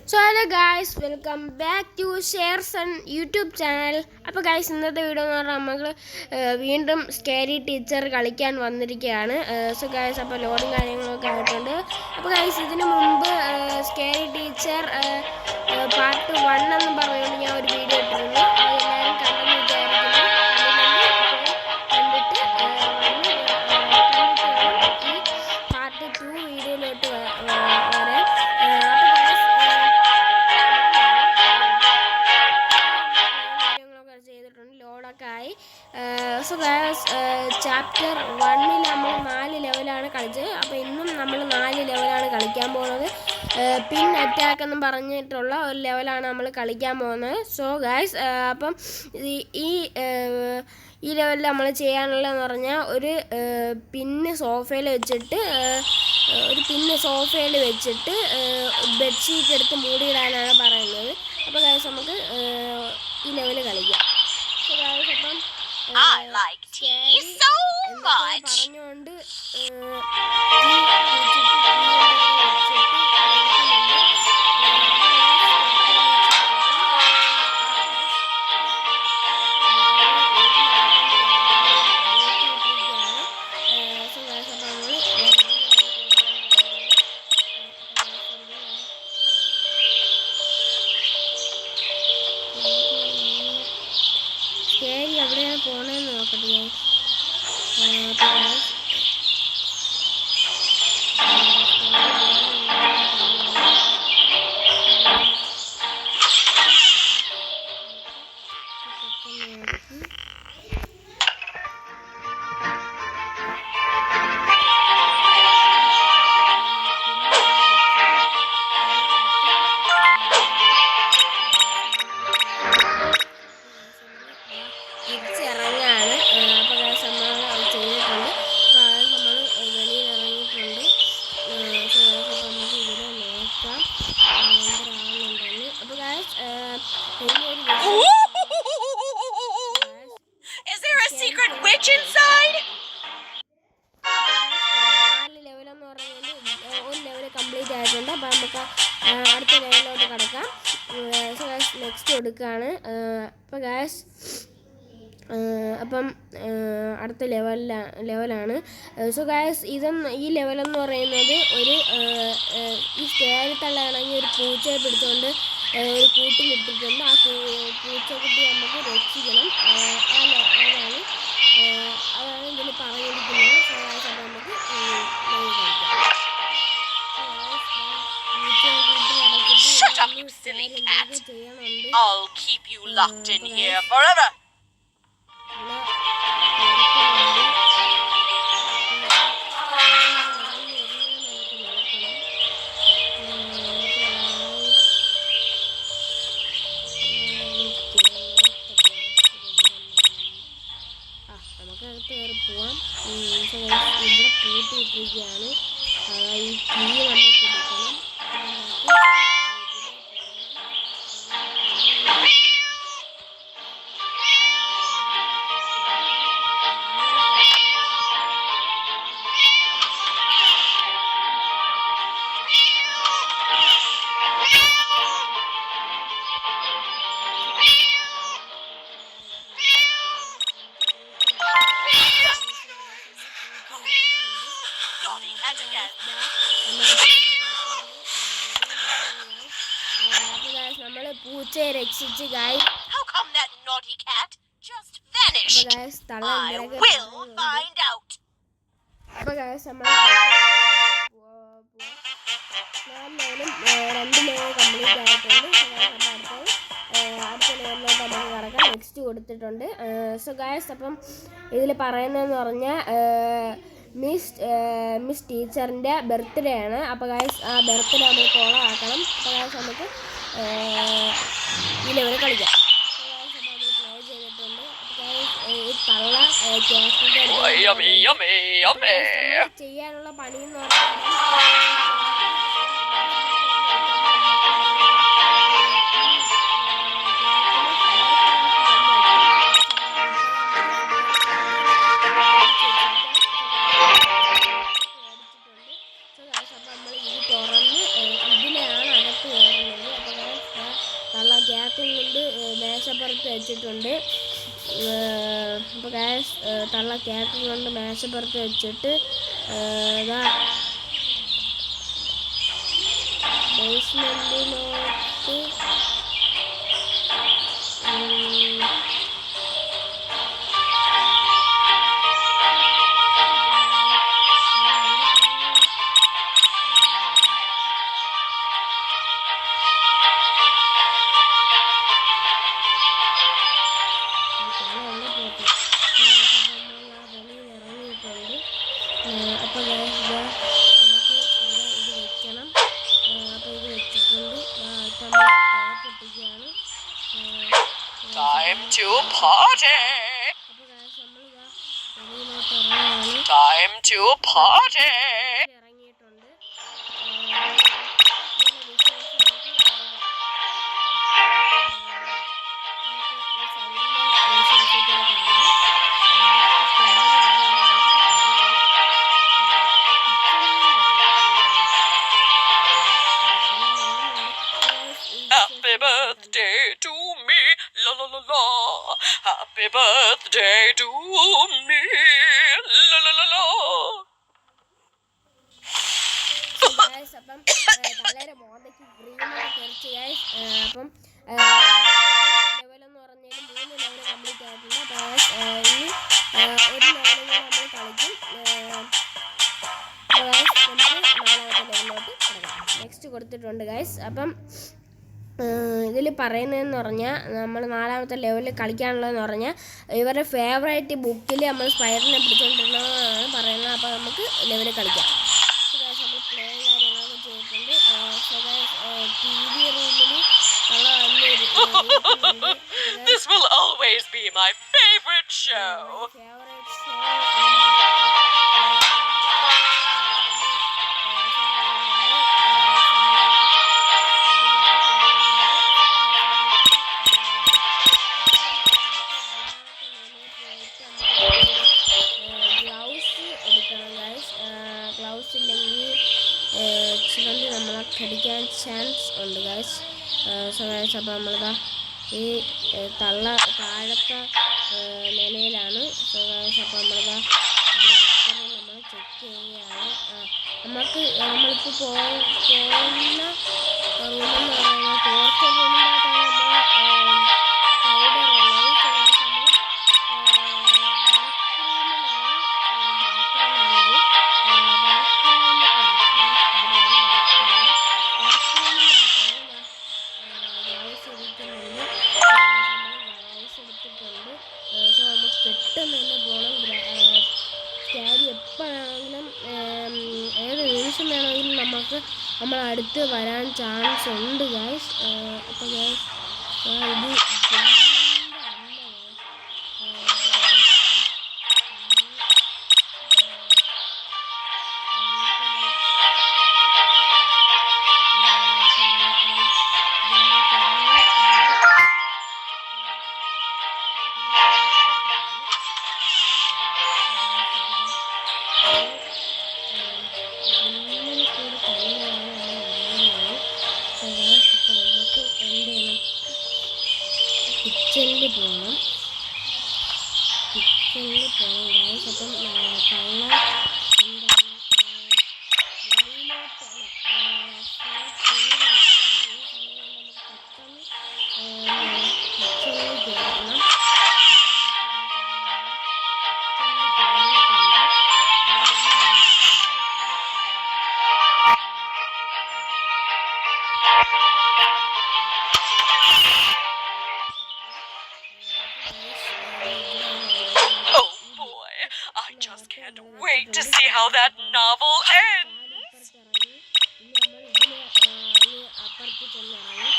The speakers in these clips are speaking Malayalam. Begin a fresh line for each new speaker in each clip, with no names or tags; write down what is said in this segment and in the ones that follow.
So hello guys, welcome back to Shareson YouTube channel. അപ്പോൾ guys ഇന്നത്തെ വീഡിയോ എന്ന് പറഞ്ഞാൽ നമ്മൾ വീണ്ടും സ്കേരി ടീച്ചർ കളിക്കാൻ വന്നിരിക്കുകയാണ്. സോ guys അപ്പോൾ ലോഡിങ് കാര്യങ്ങളൊക്കെ ആയിട്ടുണ്ട്. അപ്പോൾ guys ഇതിനു മുമ്പ് സ്കേരി ടീച്ചർ പാർട്ട് 1 എന്ന് പറഞ്ഞുകൊണ്ട് ഞാൻ ഒരു വീഡിയോ ഇട്ടിരുന്നു. അതെല്ലാവരും കണ്ടെന്ന് വിചാരിക്കുന്നു. ഈ പാർട്ട് 2 വീഡിയോയിലോട്ട് വരാൻ സോ ഗൈസ് ചാപ്റ്റർ 1 നമ്മൾ 4 ലെവലാണ് കളിച്ചത്. അപ്പോൾ ഇന്നും നമ്മൾ 4 ലെവലാണ് കളിക്കാൻ പോകുന്നത്. പിൻ അറ്റാക്ക് എന്ന് പറഞ്ഞിട്ടുള്ള ഒരു ലെവലാണ് നമ്മൾ കളിക്കാൻ പോകുന്നത്. സോ ഗൈസ് അപ്പം ഈ ലെവലിൽ നമ്മൾ ചെയ്യാനുള്ളതെന്ന് പറഞ്ഞാൽ ഒരു പിന്ന് സോഫയിൽ വെച്ചിട്ട് ബെഡ്ഷീറ്റ് എടുത്ത് മൂടിയിടാനാണ് പറയുന്നത്. അപ്പോൾ ഗൈസ് നമുക്ക് ഈ ലെവൽ കളിക്കാം. സോ ഗൈസ് അപ്പം
I like tea so much.
പറഞ്ഞുകൊണ്ട് സ്കേരി എവിടെയാണ് പോണേന്ന് നോക്കട്ടെ. തിരിച്ചിറങ്ങാണ്. അപ്പോൾ നമ്മൾ ചെയ്തിട്ടുണ്ട്. നമ്മൾ വെളിയിൽ ഇറങ്ങിയിട്ടുണ്ട്. അപ്പോൾ നമുക്ക് ഇവിടെ നോക്കാം എന്തിനാണെന്നുണ്ടെന്ന്. അപ്പോൾ
Is there a secret witch inside?
4 ലെവലെന്ന് പറഞ്ഞാൽ ഒരു ലെവൽ കംപ്ലീറ്റ് ആയിട്ടുണ്ട്. അപ്പോൾ നമുക്ക് അടുത്ത ലെവലിലോട്ട് കിടക്കാം. നെക്സ്റ്റ് കൊടുക്കുകയാണ്. അപ്പോൾ ഗായ്സ് അപ്പം അടുത്ത ലെവലാണ്. സോ ഗായ്സ് ഈ ലെവലെന്ന് പറയുന്നത് ഒരു ഈ സ്കേരി തള്ളയാണെങ്കിൽ ഒരു പൂച്ചയെ പിടിച്ചുകൊണ്ട് ഒരു കൂട്ടിലിട്ടിട്ടുണ്ട്. ആ പൂച്ചക്കുട്ടി നമുക്ക് രക്ഷിക്കണം. അതാണ് ഇതിൽ പറഞ്ഞിരിക്കുന്നത്. സോ ഗായ്സ് അപ്പം നമുക്ക്
Shut up, you silly cat. I'll keep you locked in here forever.
നമുക്കടുത്ത് കയറി പോവാം. ഇവിടെ പൂട്ടിയിട്ടിരിക്കുകയാണ്. ഈ കീ നമുക്ക് എടുക്കണം. നമ്മൾ പൂച്ചയെ രക്ഷിച്ച് guys.
How come that naughty cat just vanished? I will find out.
അപ്പോൾ ഗായ്സ് നമ്മൾ 2 ലെവൽ കംപ്ലീറ്റ് ആയിട്ടുണ്ട്. അടുത്ത ലെവലിലോട്ട് നമുക്ക് കിടക്കാം. നെക്സ്റ്റ് കൊടുത്തിട്ടുണ്ട്. സോ ഗായ്സ് അപ്പം ഇതിൽ പറയുന്നതെന്ന് പറഞ്ഞാൽ മിസ് ടീച്ചറിൻ്റെ ബർത്ത്ഡേ ആണ്. അപ്പോൾ ഗായ്സ് ആ ബർത്ത്ഡേ നമ്മൾ കോളാക്കണം. അപ്പോൾ ഗായ്സ് നമുക്ക് ഈ ലെവൽ കളിക്കാം. നമ്മൾ പ്ലേ ചെയ്തിട്ടുണ്ട്. ഈ തള്ള ചെയ്യാനുള്ള പണിയെന്ന് പറഞ്ഞാൽ നമ്മൾ ഈ തുറന്ന് ഇതിലാണ് അകത്ത് കയറുന്നത്. കേക്കും കൊണ്ട് മേശപ്പുറത്ത് വെച്ചിട്ടുണ്ട്. അപ്പോൾ ഗൈസ് തള്ള കേക്ക് കൊണ്ട് മേശപ്പുറത്ത് വെച്ചിട്ട് ഇതാ ബേസ്മെൻറ്റിലോട്ട് അപ്പോൾ നമുക്ക് ഇവിടെ ഇത് വെക്കണം. അപ്പോൾ ഇത് വെച്ചിട്ടുണ്ട്. ഇപ്പം നമ്മൾ പൊട്ടിക്കുകയാണ്.
Time to party.
അപ്പോൾ നമ്മളിതാ വെളിയിലോട്ട് ഇറങ്ങുകയാണ്.
Time to party.
ഇറങ്ങിയിട്ടുണ്ട്.
Happy birthday to me, la la la la. Happy birthday to me, la la la la.
അപ്പം തലയുടെ മോന്തയ്ക്ക് ക്രീമൊക്കെ തെറിച്ച് അപ്പം ലെവലെന്ന് പറഞ്ഞാൽ 3 ലെവൽ കംപ്ലീറ്റ് ആയിട്ടുണ്ട്. അപ്പോൾ ഇനി ഒരു ലെവലും കൂടെ നമ്മൾ കളിക്കും. അപ്പോൾ നമുക്ക് 4ാമത്തെ ലെവലിലോട്ട് കിടക്കാം. നെക്സ്റ്റ് കൊടുത്തിട്ടുണ്ട് ഗൈസ്. അപ്പം ഇതിൽ പറയുന്നതെന്ന് പറഞ്ഞാൽ നമ്മൾ 4ാമത്തെ ലെവലിൽ കളിക്കാനുള്ളതെന്ന് പറഞ്ഞാൽ ഇവരുടെ ഫേവറേറ്റ് ബുക്കിൽ നമ്മൾ സ്പൈഡറിനെ പിടിച്ചുകൊണ്ടിരുന്നതാണ് പറയുന്നത്. അപ്പോൾ നമുക്ക് ലെവലിൽ കളിക്കാം. നമ്മൾ പ്ലേ കാര്യങ്ങളൊക്കെ ചെയ്തിട്ടുണ്ട്. TV റൂമിൽ
This will always be my favorite show.
Gloves ഇല്ലെങ്കിൽ ചിലന്തി നമ്മളെ കടിക്കാൻ ചാൻസ് ഉണ്ട് ഗൈസ്. സോ ഗൈസ് അപ്പോൾ നമ്മളിതാ ഈ തള്ള താഴത്തെ നിലയിലാണ്. സോ ഗൈസ് അപ്പോൾ നമ്മളിതാ ഇവിടെ അത്രയും നമ്മൾ ചെക്ക് ചെയ്യുകയാണ്. നമ്മളിപ്പോൾ പോകുന്ന റൂമെന്ന് പറയുന്നത് ടോർച്ചർ റൂമിനകത്താണ് നമ്മൾ സ്പൈഡർ ഉള്ളത്. പെട്ടെന്ന് തന്നെ പോകണം. സ്കാരി എപ്പോഴാണെങ്കിലും ഏത് നിമിഷം വേണമെങ്കിലും നമ്മൾ അടുത്ത് വരാൻ ചാൻസ് ഉണ്ട് ഗൈസ്. അപ്പോൾ ഗൈസ് ഇത് കിച്ചണിൽ പോകണം. ഗൈസ്. അപ്പം തള്ള എന്താണ് വെളിയിലോട്ടാണ് കിച്ചണിൽ കയറണം.
I just can't wait to see how that novel ends.
അപ്പുറത്ത് ചെന്നിറങ്ങി.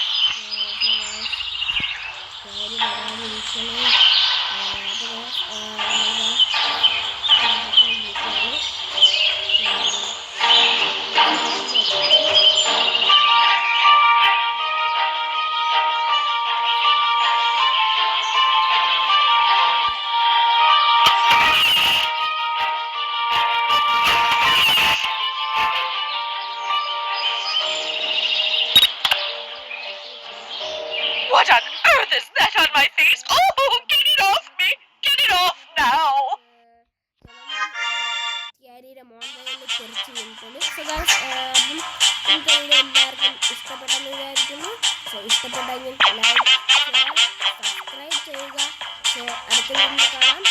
What an like this. Oh, get it off me. Get it off now.
സ്കാരിയുടെ മോന്തയിൽ തെറിച്ച് വീണിട്ടുണ്ട്. സോ ഗൈസ് അപ്പം നിങ്ങൾക്ക് വീഡിയോ എല്ലാവർക്കും ഇഷ്ടപ്പെട്ടെന്ന് വിചാരിക്കുന്നു. സോ ഇഷ്ടപ്പെട്ടെങ്കിൽ ലൈക്ക് ഷെയർ സബ്സ്ക്രൈബ് ചെയ്യുക. സോ അടുത്ത വീഡിയോ കാണാം.